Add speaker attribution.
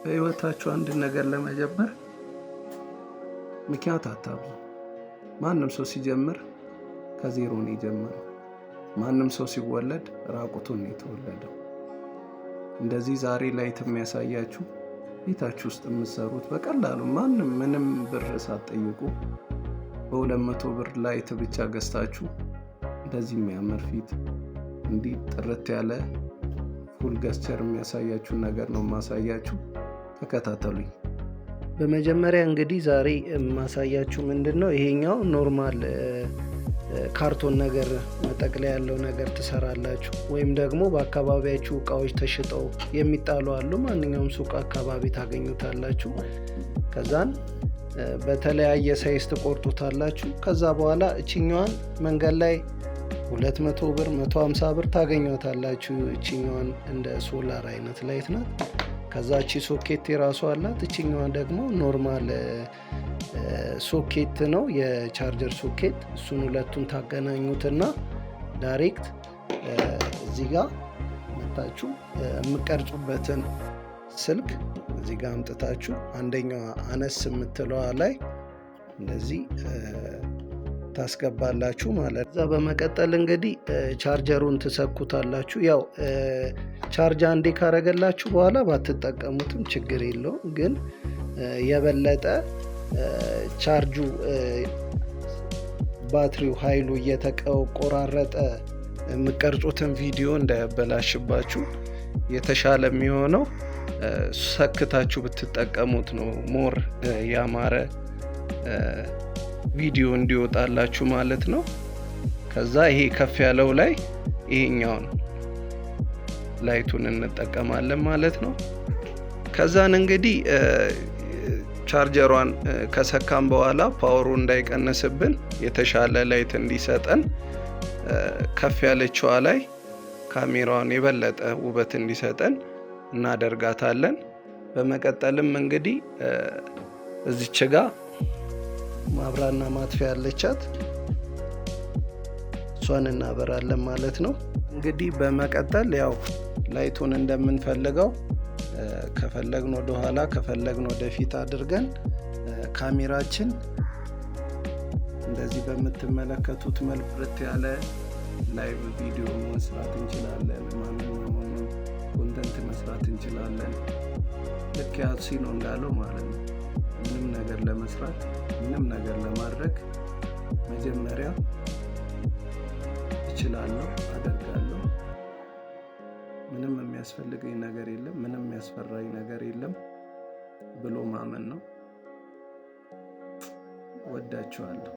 Speaker 1: በህይወታችሁ አንድ ነገር ለመጀመር ምክንያት አታብዙ። ማንም ሰው ሲጀምር ከዜሮ ነው የጀመረው። ማንም ሰው ሲወለድ ራቁቱን ነው የተወለደው። እንደዚህ ዛሬ ላይት የሚያሳያችሁ ቤታችሁ ውስጥ የምትሰሩት በቀላሉ ማንም ምንም ብር ሳትጠይቁ በ200 ብር ላይት ብቻ ገዝታችሁ እንደዚህ የሚያምር ፊት እንዲህ ጥርት ያለ ፉል ገስቸር የሚያሳያችሁ ነገር ነው ማሳያችሁ። ተከታተሉኝ። በመጀመሪያ እንግዲህ ዛሬ ማሳያችሁ ምንድነው ይሄኛው ኖርማል ካርቶን ነገር መጠቅለያ ያለው ነገር ትሰራላችሁ፣ ወይም ደግሞ በአካባቢያችሁ እቃዎች ተሽጠው የሚጣሉ አሉ። ማንኛውም ሱቅ አካባቢ ታገኙታላችሁ። ከዛን በተለያየ ሳይዝ ትቆርጡታላችሁ። ከዛ በኋላ እቺኛዋን መንገድ ላይ 200 ብር 150 ብር ታገኙታላችሁ። እቺኛዋን እንደ ሶላር አይነት ላይት ናት። ከዛቺ ሶኬት የራሱ አላት። እቺኛዋ ደግሞ ኖርማል ሶኬት ነው፣ የቻርጀር ሶኬት። እሱን ሁለቱን ታገናኙትና ዳይሬክት እዚህ ጋር መታችሁ የምቀርጹበትን ስልክ እዚህ ጋር አምጥታችሁ አንደኛዋ አነስ የምትለዋ ላይ እንደዚህ ታስገባላችሁ ማለት ነው። እዛ በመቀጠል እንግዲህ ቻርጀሩን ትሰኩታላችሁ። ያው ቻርጅ አንዴ ካረገላችሁ በኋላ ባትጠቀሙትም ችግር የለውም፣ ግን የበለጠ ቻርጁ ባትሪው ኃይሉ እየተቆራረጠ የምቀርጹትን ቪዲዮ እንዳያበላሽባችሁ የተሻለ የሚሆነው ሰክታችሁ ብትጠቀሙት ነው። ሞር ያማረ ቪዲዮ እንዲወጣላችሁ ማለት ነው። ከዛ ይሄ ከፍ ያለው ላይ ይሄኛውን ላይቱን እንጠቀማለን ማለት ነው። ከዛን እንግዲህ ቻርጀሯን ከሰካም በኋላ ፓወሩ እንዳይቀንስብን የተሻለ ላይት እንዲሰጠን ከፍ ያለችዋ ላይ ካሜራውን የበለጠ ውበት እንዲሰጠን እናደርጋታለን። በመቀጠልም እንግዲህ እዚች ጋር ማብራና ማጥፊያ ያለቻት እሷን እናበራለን ማለት ነው። እንግዲህ በመቀጠል ያው ላይቱን እንደምንፈልገው ከፈለግን ወደ ኋላ ከፈለግን ወደ ፊት አድርገን ካሜራችን እንደዚህ በምትመለከቱት መልኩ ያለ ላይቭ ቪዲዮ መስራት እንችላለን። ማንኛውም ኮንተንት መስራት እንችላለን። ልክ ያሲኖ እንዳለው ማለት ነው። ምንም ነገር ለመስራት ምንም ነገር ለማድረግ መጀመሪያ እችላለሁ፣ አደርጋለሁ፣ ምንም የሚያስፈልገኝ ነገር የለም፣ ምንም የሚያስፈራኝ ነገር የለም ብሎ ማመን ነው። ወዳችኋለሁ።